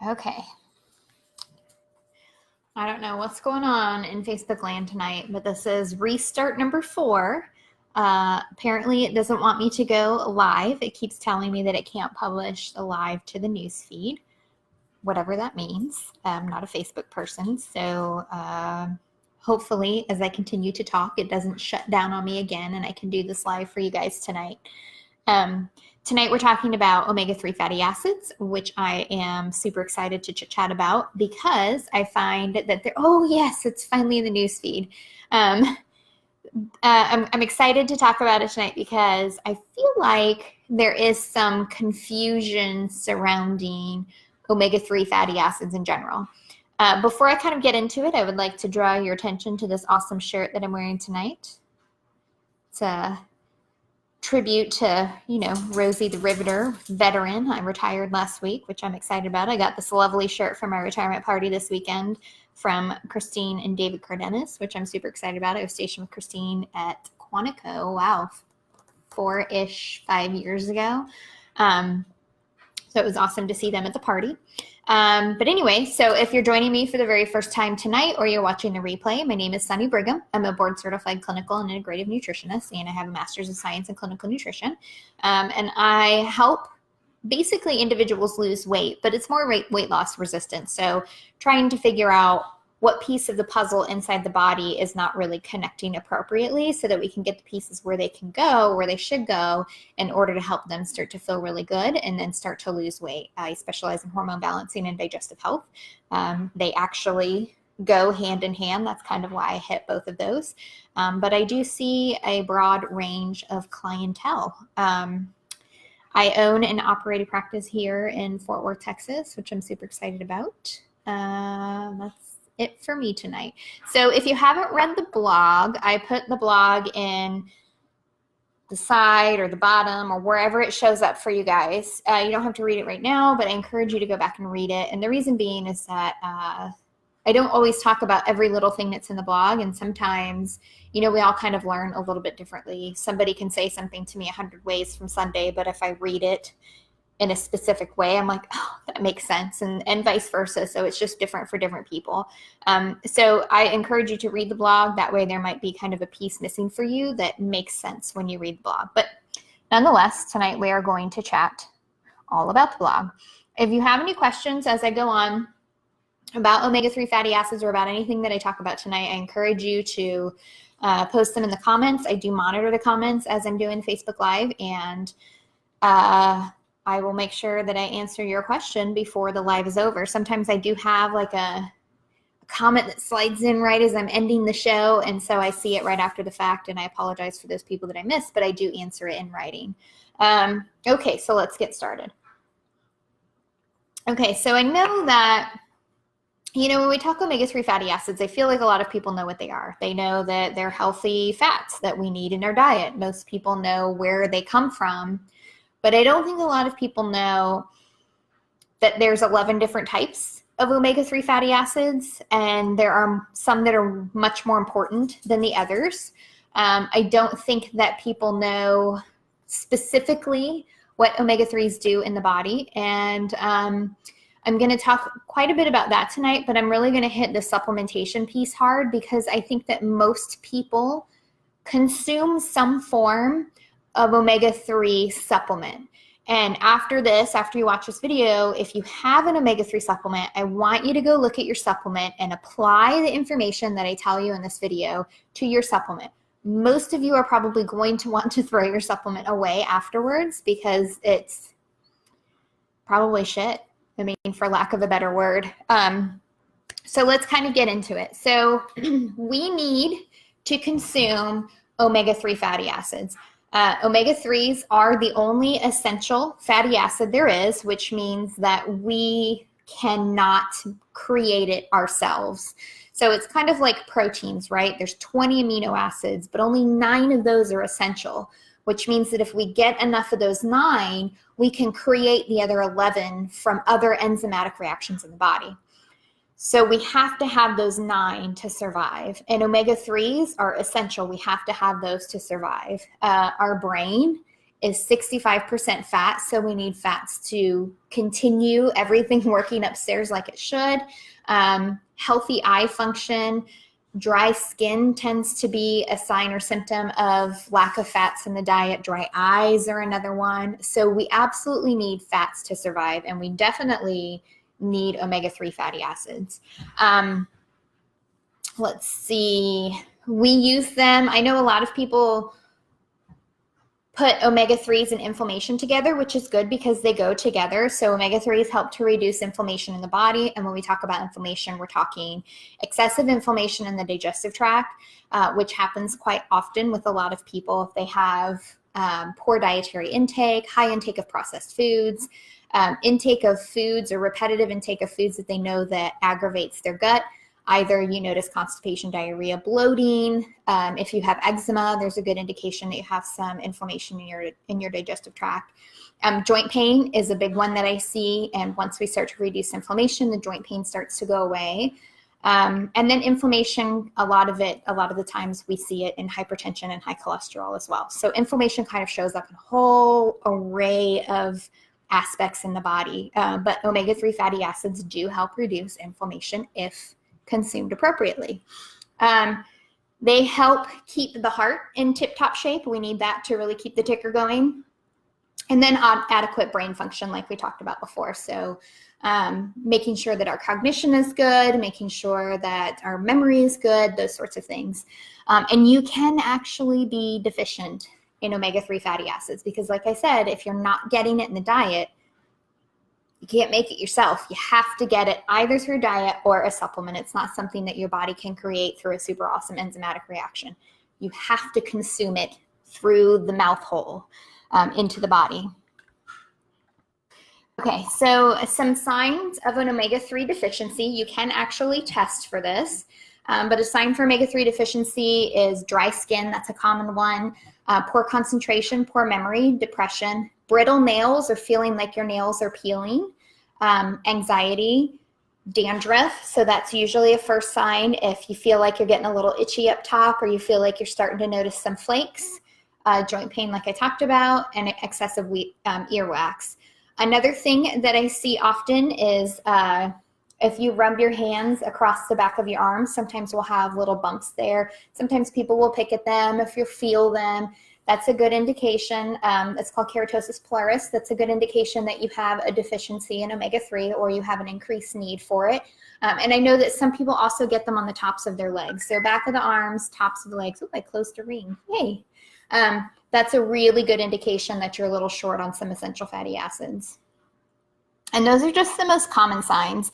Okay. I don't know what's going on in Facebook land tonight, but this is restart number 4. Apparently it doesn't want me to go live. It keeps telling me that it can't publish the live to the news feed, whatever that means. I'm not a Facebook person, so hopefully as I continue to talk, it doesn't shut down on me again and I can do this live for you guys tonight. Tonight we're talking about omega-3 fatty acids, which I am super excited to chit-chat about because I find that oh yes, it's finally in the news feed. I'm excited to talk about it tonight because I feel like there is some confusion surrounding omega-3 fatty acids in general. Before I kind of get into it, I would like to draw your attention to this awesome shirt that I'm wearing tonight. It's a tribute to, Rosie the Riveter, veteran. I retired last week, which I'm excited about. I got this lovely shirt for my retirement party this weekend from Christine and David Cardenas, which I'm super excited about. I was stationed with Christine at Quantico, 5 years ago. So it was awesome to see them at the party. But anyway, so if you're joining me for the very first time tonight or you're watching the replay, my name is Sunny Brigham. I'm a board certified clinical and integrative nutritionist, and I have a master's of science in clinical nutrition. And I help basically individuals lose weight, but it's more weight loss resistant. So trying to figure out what piece of the puzzle inside the body is not really connecting appropriately so that we can get the pieces where they can go, where they should go in order to help them start to feel really good and then start to lose weight. I specialize in hormone balancing and digestive health. They actually go hand in hand. That's kind of why I hit both of those. But I do see a broad range of clientele. I own and operate a practice here in Fort Worth, Texas, which I'm super excited about. That's it for me tonight. So if you haven't read the blog, I put the blog in the side or the bottom or wherever it shows up for you guys. You don't have to read it right now, but I encourage you to go back and read it. And the reason being is that I don't always talk about every little thing that's in the blog. And sometimes, we all kind of learn a little bit differently. Somebody can say something to me 100 ways from Sunday, but if I read it in a specific way, I'm like, oh, that makes sense, and vice versa. So it's just different for different people. So I encourage you to read the blog. That way there might be kind of a piece missing for you that makes sense when you read the blog. But nonetheless, tonight we are going to chat all about the blog. If you have any questions as I go on about omega-3 fatty acids or about anything that I talk about tonight, I encourage you to post them in the comments. I do monitor the comments as I'm doing Facebook Live, and I will make sure that I answer your question before the live is over. Sometimes I do have like a comment that slides in right as I'm ending the show, and so I see it right after the fact, and I apologize for those people that I missed, but I do answer it in writing. Okay, so let's get started. Okay, so I know that, when we talk omega-3 fatty acids, I feel like a lot of people know what they are. They know that they're healthy fats that we need in our diet. Most people know where they come from. But I don't think a lot of people know that there's 11 different types of omega-3 fatty acids, and there are some that are much more important than the others. I don't think that people know specifically what omega-3s do in the body, and I'm going to talk quite a bit about that tonight, but I'm really going to hit the supplementation piece hard because I think that most people consume some form of omega-3 supplement. And after you watch this video, if you have an omega-3 supplement, I want you to go look at your supplement and apply the information that I tell you in this video to your supplement. Most of you are probably going to want to throw your supplement away afterwards because it's probably shit. I mean, for lack of a better word. So let's kind of get into it. So we need to consume omega-3 fatty acids. Omega-3s are the only essential fatty acid there is, which means that we cannot create it ourselves. So it's kind of like proteins, right? There's 20 amino acids, but only 9 of those are essential, which means that if we get enough of those 9, we can create the other 11 from other enzymatic reactions in the body. So we have to have those 9 to survive. And omega-3s are essential. We have to have those to survive. Our brain is 65% fat. So we need fats to continue everything working upstairs like it should. Healthy eye function. Dry skin tends to be a sign or symptom of lack of fats in the diet. Dry eyes are another one. So we absolutely need fats to survive, and we definitely need omega-3 fatty acids. Let's see. We use them. I know a lot of people put omega-3s and inflammation together, which is good because they go together. So omega-3s help to reduce inflammation in the body. And when we talk about inflammation, we're talking excessive inflammation in the digestive tract, which happens quite often with a lot of people if they have poor dietary intake, high intake of processed foods, intake of foods or repetitive intake of foods that they know that aggravates their gut. Either you notice constipation, diarrhea, bloating. If you have eczema, there's a good indication that you have some inflammation in your digestive tract. Joint pain is a big one that I see, and once we start to reduce inflammation, the joint pain starts to go away. And then inflammation, a lot of the times we see it in hypertension and high cholesterol as well. So inflammation kind of shows up in a whole array of aspects in the body, but omega-3 fatty acids do help reduce inflammation if consumed appropriately. They help keep the heart in tip-top shape. We need that to really keep the ticker going. And then adequate brain function, like we talked about before. So making sure that our cognition is good, making sure that our memory is good, those sorts of things. And you can actually be deficient in omega-3 fatty acids because, like I said, if you're not getting it in the diet, you can't make it yourself. You have to get it either through diet or a supplement. It's not something that your body can create through a super awesome enzymatic reaction. You have to consume it through the mouth hole into the body. Okay, so some signs of an omega-3 deficiency. You can actually test for this, but a sign for omega-3 deficiency is dry skin. That's a common one. Poor concentration, poor memory, depression, brittle nails or feeling like your nails are peeling, anxiety, dandruff. So that's usually a first sign if you feel like you're getting a little itchy up top or you feel like you're starting to notice some flakes, joint pain like I talked about, and excessive earwax. Another thing that I see often is if you rub your hands across the back of your arms, sometimes we'll have little bumps there. Sometimes people will pick at them. If you feel them, that's a good indication. It's called keratosis pilaris. That's a good indication that you have a deficiency in omega-3 or you have an increased need for it. And I know that some people also get them on the tops of their legs. So back of the arms, tops of the legs. Oh, I closed a ring. Yay. That's a really good indication that you're a little short on some essential fatty acids. And those are just the most common signs.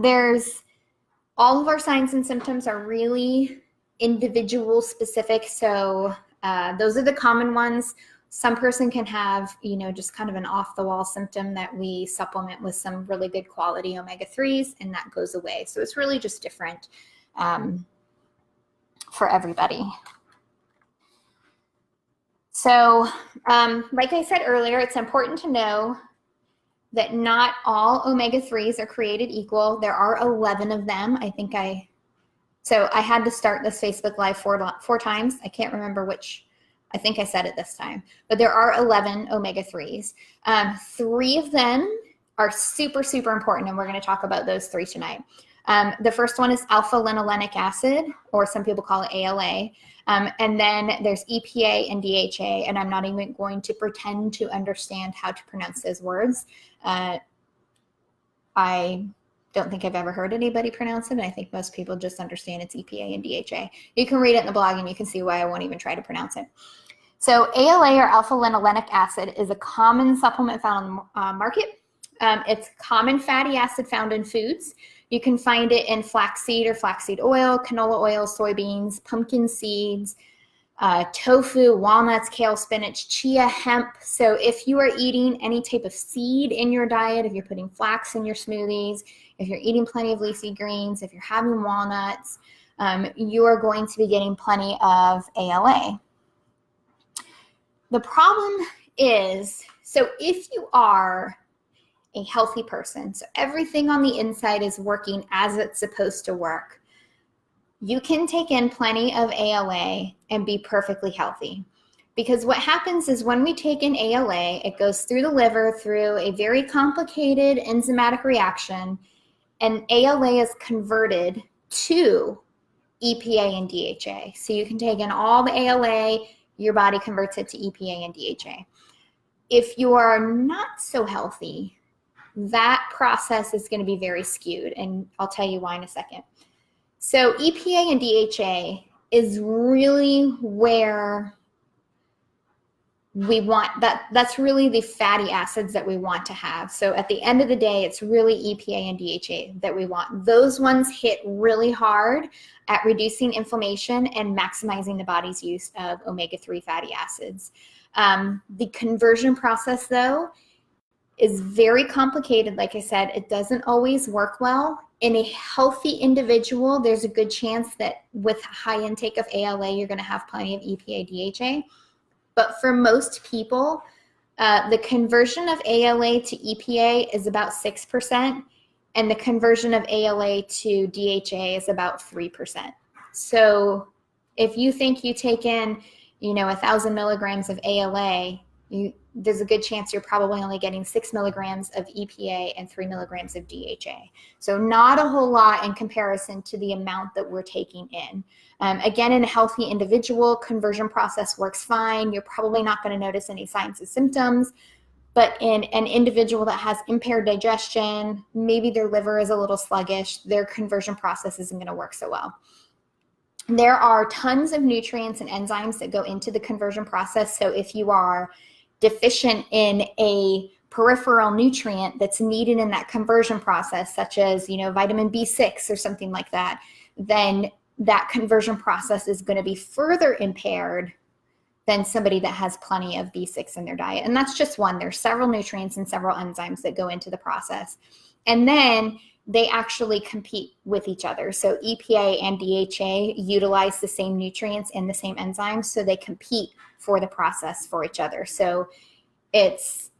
There's all of our signs and symptoms are really individual specific. So those are the common ones. Some person can have, just kind of an off the wall symptom that we supplement with some really good quality omega-3s and that goes away. So it's really just different for everybody. So like I said earlier, it's important to know that not all omega-3s are created equal. There are 11 of them. So I had to start this Facebook Live four times. I can't remember which. I think I said it this time. But there are 11 omega-3s. 3 of them are super, super important, and we're going to talk about those 3 tonight. The first one is Alpha-Linolenic Acid, or some people call it ALA. And then there's EPA and DHA, and I'm not even going to pretend to understand how to pronounce those words. I don't think I've ever heard anybody pronounce it, and I think most people just understand it's EPA and DHA. You can read it in the blog, and you can see why I won't even try to pronounce it. So ALA, or alpha-linolenic acid, is a common supplement found on the market. It's common fatty acid found in foods. You can find it in flaxseed or flaxseed oil, canola oil, soybeans, pumpkin seeds, tofu, walnuts, kale, spinach, chia, hemp. So if you are eating any type of seed in your diet, if you're putting flax in your smoothies, if you're eating plenty of leafy greens, if you're having walnuts, you are going to be getting plenty of ALA. The problem is, so if you are a healthy person, so everything on the inside is working as it's supposed to work, you can take in plenty of ALA and be perfectly healthy. Because what happens is when we take in ALA, it goes through the liver through a very complicated enzymatic reaction, and ALA is converted to EPA and DHA. So you can take in all the ALA, your body converts it to EPA and DHA. If you are not so healthy, that process is going to be very skewed, and I'll tell you why in a second. So EPA and DHA is really where we want that's really the fatty acids that we want to have. So at the end of the day, it's really EPA and DHA that we want. Those ones hit really hard at reducing inflammation and maximizing the body's use of omega-3 fatty acids. The conversion process, though, is very complicated. Like I said, it doesn't always work well. In a healthy individual, there's a good chance that with high intake of ALA, you're going to have plenty of EPA, DHA. But for most people, the conversion of ALA to EPA is about 6%, and the conversion of ALA to DHA is about 3%. So if you think you take in, 1,000 milligrams of ALA, there's a good chance you're probably only getting 6 milligrams of EPA and 3 milligrams of DHA. So not a whole lot in comparison to the amount that we're taking in. Again, in a healthy individual, conversion process works fine. You're probably not going to notice any signs and symptoms. But in an individual that has impaired digestion, maybe their liver is a little sluggish, their conversion process isn't going to work so well. There are tons of nutrients and enzymes that go into the conversion process. So if you are deficient in a peripheral nutrient that's needed in that conversion process, such as, vitamin B6 or something like that, then that conversion process is going to be further impaired than somebody that has plenty of B6 in their diet. And that's just one. There's several nutrients and several enzymes that go into the process. And then they actually compete with each other. So EPA and DHA utilize the same nutrients and the same enzymes, so they compete for the process for each other. So it's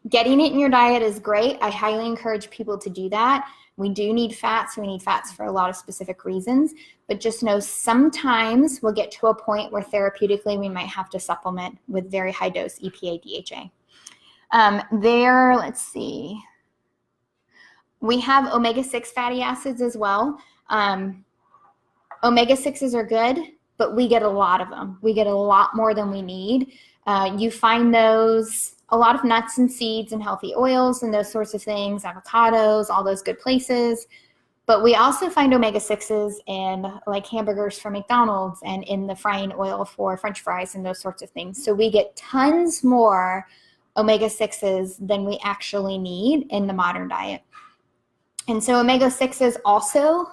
getting it in your diet is great. I highly encourage people to do that. We do need fats. We need fats for a lot of specific reasons, but just know sometimes we'll get to a point where therapeutically we might have to supplement with very high dose EPA, DHA. Let's see. We have omega-6 fatty acids as well. Omega-6s are good, but we get a lot of them. We get a lot more than we need. You find those, a lot of nuts and seeds and healthy oils and those sorts of things, avocados, all those good places. But we also find omega-6s in like hamburgers from McDonald's and in the frying oil for French fries and those sorts of things. So we get tons more omega-6s than we actually need in the modern diet. And so omega-6s also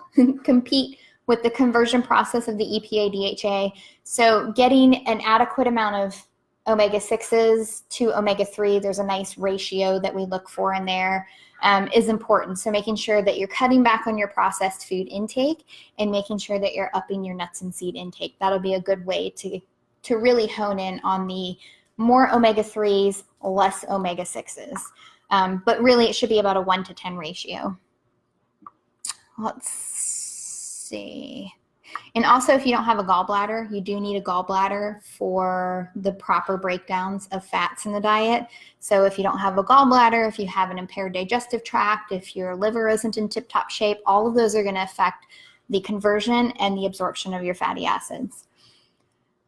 compete with the conversion process of the EPA, DHA. So getting an adequate amount of omega-6s to omega-3, there's a nice ratio that we look for in there, is important. So making sure that you're cutting back on your processed food intake and making sure that you're upping your nuts and seed intake. That'll be a good way to really hone in on the more omega-3s, less omega-6s. But really it should be about a 1-to-10 ratio. Let's see. And also, if you don't have a gallbladder, you do need a gallbladder for the proper breakdowns of fats in the diet. So if you don't have a gallbladder, if you have an impaired digestive tract, if your liver isn't in tip-top shape, all of those are going to affect the conversion and the absorption of your fatty acids.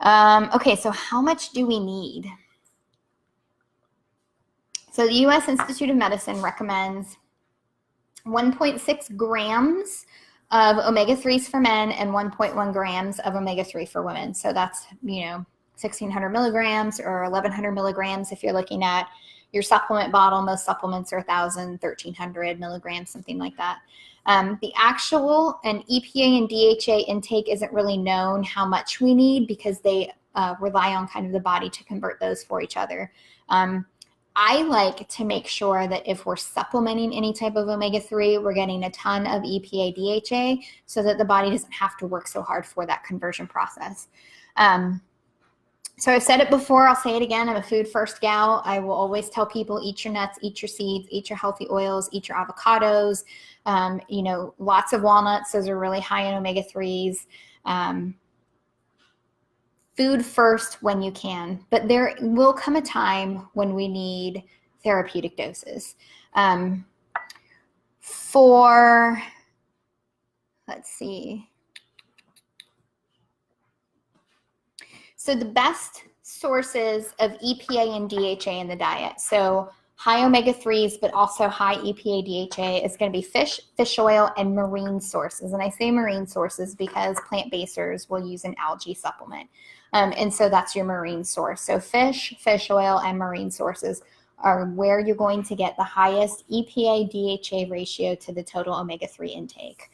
Okay, so how much do we need? So the U.S. Institute of Medicine recommends 1.6 grams of omega-3s for men and 1.1 grams of omega-3 for women. So that's, 1,600 milligrams or 1,100 milligrams if you're looking at your supplement bottle. Most supplements are 1,000, 1,300 milligrams, something like that. The actual and EPA and DHA intake isn't really known how much we need because they rely on kind of the body to convert those for each other. I like to make sure that if we're supplementing any type of omega-3, we're getting a ton of EPA, DHA so that the body doesn't have to work so hard for that conversion process. So I've said it before, I'll say it again, I'm a food first gal. I will always tell people, eat your nuts, eat your seeds, eat your healthy oils, eat your avocados, lots of walnuts. Those are really high in omega-3s. food first when you can, but there will come a time when we need therapeutic doses. Let's see. So the best sources of EPA and DHA in the diet, so high omega-3s, but also high EPA, DHA, is going to be fish, fish oil, and marine sources. And I say marine sources because plant-basers will use an algae supplement. And so that's your marine source. So fish, fish oil, and marine sources are where you're going to get the highest EPA, DHA ratio to the total omega-3 intake.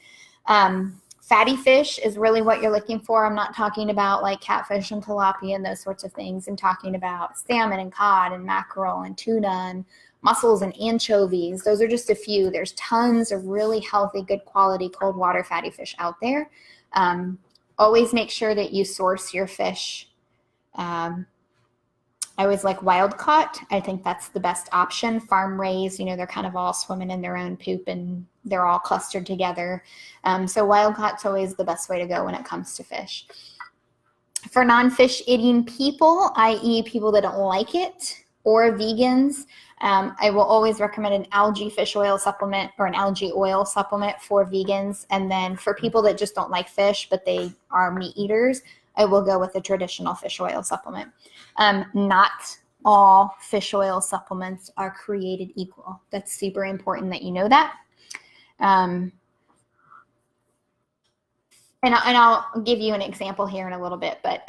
Fatty fish is really what you're looking for. I'm not talking about like catfish and tilapia and those sorts of things. I'm talking about salmon and cod and mackerel and tuna and mussels and anchovies. Those are just a few. There's tons of really healthy, good quality cold water fatty fish out there. Always make sure that you source your fish. I always like wild caught. I think that's the best option. Farm raised, they're kind of all swimming in their own poop and they're all clustered together. So wild caught's always the best way to go when it comes to fish. For non-fish eating people, i.e. people that don't like it, or vegans, I will always recommend an algae fish oil supplement or an algae oil supplement for vegans. And then for people that just don't like fish, but they are meat eaters, I will go with a traditional fish oil supplement. Not all fish oil supplements are created equal. That's super important that you know that. And I'll give you an example here in a little bit, but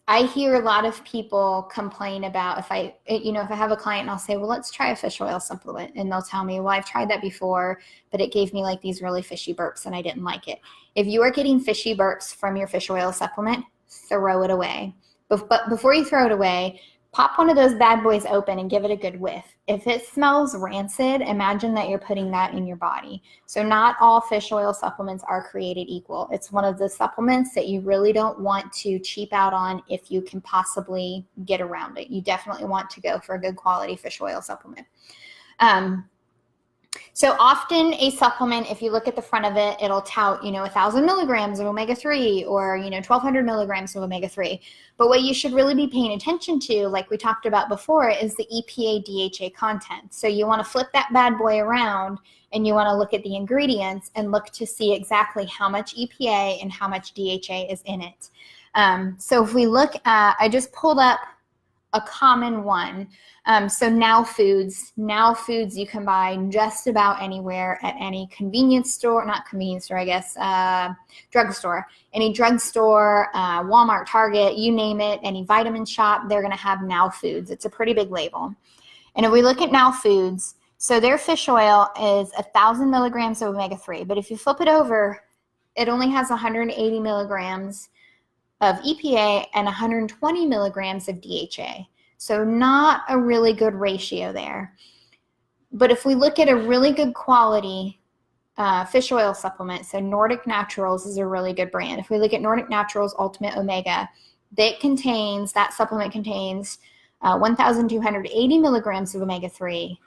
I hear a lot of people complain about if I have a client and I'll say, well, let's try a fish oil supplement. And they'll tell me, well, I've tried that before, but it gave me like these really fishy burps and I didn't like it. If you are getting fishy burps from your fish oil supplement, throw it away. But before you throw it away, pop one of those bad boys open and give it a good whiff. If it smells rancid, imagine that you're putting that in your body. So not all fish oil supplements are created equal. It's one of the supplements that you really don't want to cheap out on if you can possibly get around it. You definitely want to go for a good quality fish oil supplement. So often a supplement, if you look at the front of it, it'll tout, 1,000 milligrams of omega-3 or, 1,200 milligrams of omega-3. But what you should really be paying attention to, like we talked about before, is the EPA DHA content. So you want to flip that bad boy around and you want to look at the ingredients and look to see exactly how much EPA and how much DHA is in it. So if we look at, I just pulled up a common one. So Now Foods you can buy just about anywhere at any convenience store, not convenience store, I guess, drugstore. Any drugstore, Walmart, Target, you name it, any vitamin shop, they're going to have Now Foods. It's a pretty big label. And if we look at Now Foods, so their fish oil is 1,000 milligrams of omega-3, but if you flip it over, it only has 180 milligrams of EPA and 120 milligrams of DHA. So not a really good ratio there. But if we look at a really good quality fish oil supplement, so Nordic Naturals is a really good brand. If we look at Nordic Naturals Ultimate Omega, that supplement contains 1,280 milligrams of omega-3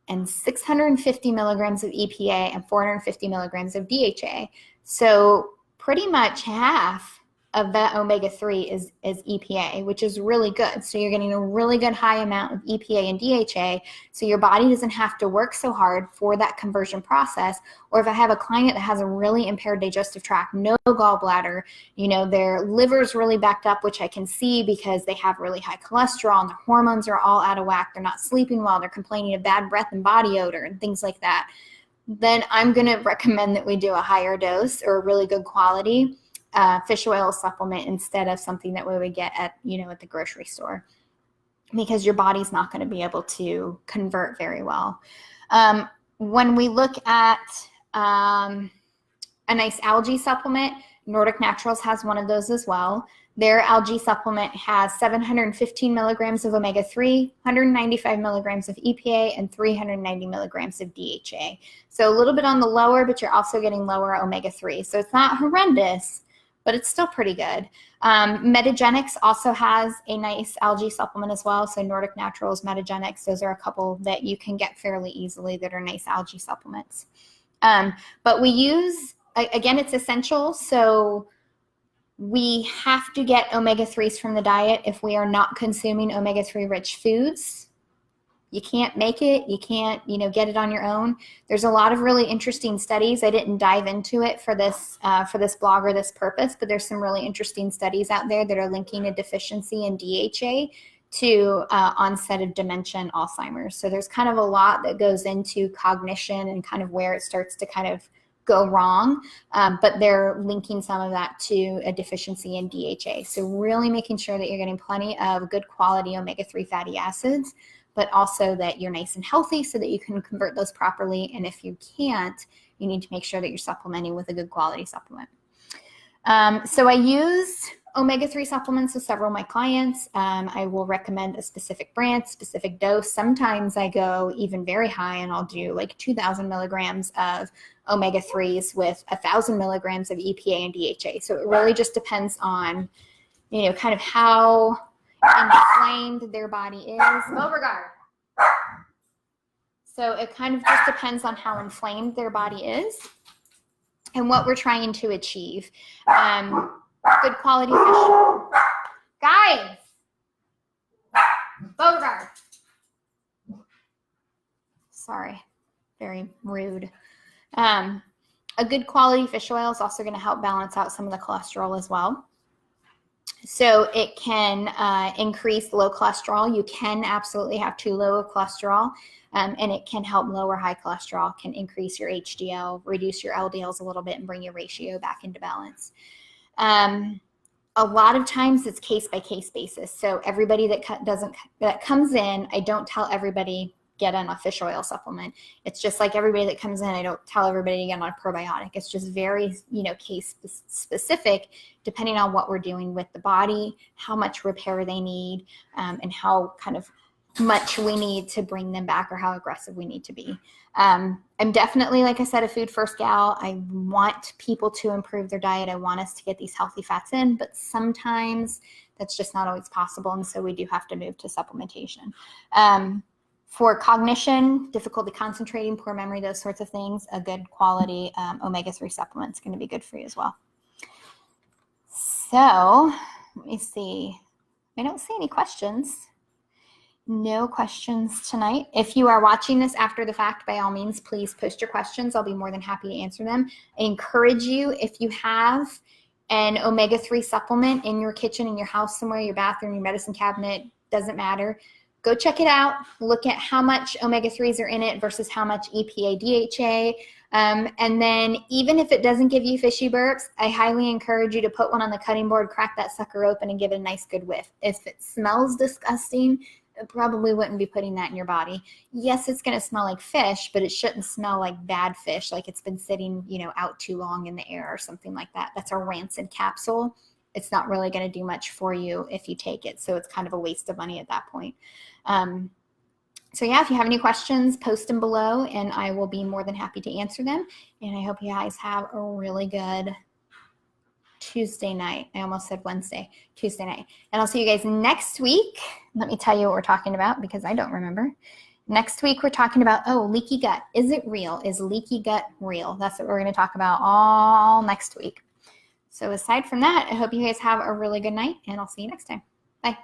and 650 milligrams of EPA and 450 milligrams of DHA. So pretty much half of that omega-3 is EPA, which is really good. So you're getting a really good high amount of EPA and DHA, so your body doesn't have to work so hard for that conversion process. Or if I have a client that has a really impaired digestive tract, no gallbladder, their liver's really backed up, which I can see because they have really high cholesterol and their hormones are all out of whack, they're not sleeping well, they're complaining of bad breath and body odor and things like that, then I'm going to recommend that we do a higher dose or a really good quality fish oil supplement instead of something that we would get at the grocery store, because your body's not going to be able to convert very well. When we look at a nice algae supplement, Nordic Naturals has one of those as well. Their algae supplement has 715 milligrams of omega-3, 195 milligrams of EPA, and 390 milligrams of DHA. So a little bit on the lower, but you're also getting lower omega-3. So it's not horrendous, but it's still pretty good. Metagenics also has a nice algae supplement as well. So Nordic Naturals, Metagenics, those are a couple that you can get fairly easily that are nice algae supplements. But we use, again, it's essential. So We have to get omega-3s from the diet if we are not consuming omega-3 rich foods. You can't make it. You can't, get it on your own. There's a lot of really interesting studies. I didn't dive into it for this blog or this purpose, but there's some really interesting studies out there that are linking a deficiency in DHA to onset of dementia and Alzheimer's. So there's kind of a lot that goes into cognition and kind of where it starts to kind of go wrong, but they're linking some of that to a deficiency in DHA. So really making sure that you're getting plenty of good quality omega-3 fatty acids, but also that you're nice and healthy so that you can convert those properly. And if you can't, you need to make sure that you're supplementing with a good quality supplement. So I use omega-3 supplements with several of my clients. I will recommend a specific brand, specific dose. Sometimes I go even very high and I'll do like 2,000 milligrams of omega-3s with 1,000 milligrams of EPA and DHA. So it really just depends on, kind of how inflamed their body is. Beauregard. So it kind of just depends on how inflamed their body is and what we're trying to achieve. Good quality fish. Guys! Beauregard. Sorry. Very rude. A good quality fish oil is also going to help balance out some of the cholesterol as well. So it can increase low cholesterol. You can absolutely have too low of cholesterol, and it can help lower high cholesterol, can increase your HDL, reduce your LDLs a little bit, and bring your ratio back into balance. A lot of times it's case-by-case basis. So everybody that comes in, I don't tell everybody get on a fish oil supplement. It's just like everybody that comes in, I don't tell everybody to get on a probiotic. It's just very, case specific, depending on what we're doing with the body, how much repair they need, and how kind of much we need to bring them back or how aggressive we need to be. I'm definitely, like I said, a food first gal. I want people to improve their diet. I want us to get these healthy fats in, but sometimes that's just not always possible. And so we do have to move to supplementation. For cognition, difficulty concentrating, poor memory, those sorts of things, a good quality omega-3 supplement is going to be good for you as well. So let me see. I don't see any questions. No questions tonight. If you are watching this after the fact, by all means, please post your questions. I'll be more than happy to answer them. I encourage you, if you have an omega-3 supplement in your kitchen, in your house somewhere, your bathroom, your medicine cabinet, doesn't matter. Go check it out. Look at how much omega-3s are in it versus how much EPA, DHA. And then even if it doesn't give you fishy burps, I highly encourage you to put one on the cutting board, crack that sucker open, and give it a nice good whiff. If it smells disgusting, I probably wouldn't be putting that in your body. Yes, it's going to smell like fish, but it shouldn't smell like bad fish, like it's been sitting, out too long in the air or something like that. That's a rancid capsule. It's not really going to do much for you if you take it. So it's kind of a waste of money at that point. So yeah, if you have any questions, post them below and I will be more than happy to answer them. And I hope you guys have a really good Tuesday night. I almost said Wednesday, Tuesday night. And I'll see you guys next week. Let me tell you what we're talking about because I don't remember. Next week, we're talking about, leaky gut. Is it real? Is leaky gut real? That's what we're going to talk about all next week. So aside from that, I hope you guys have a really good night and I'll see you next time. Bye.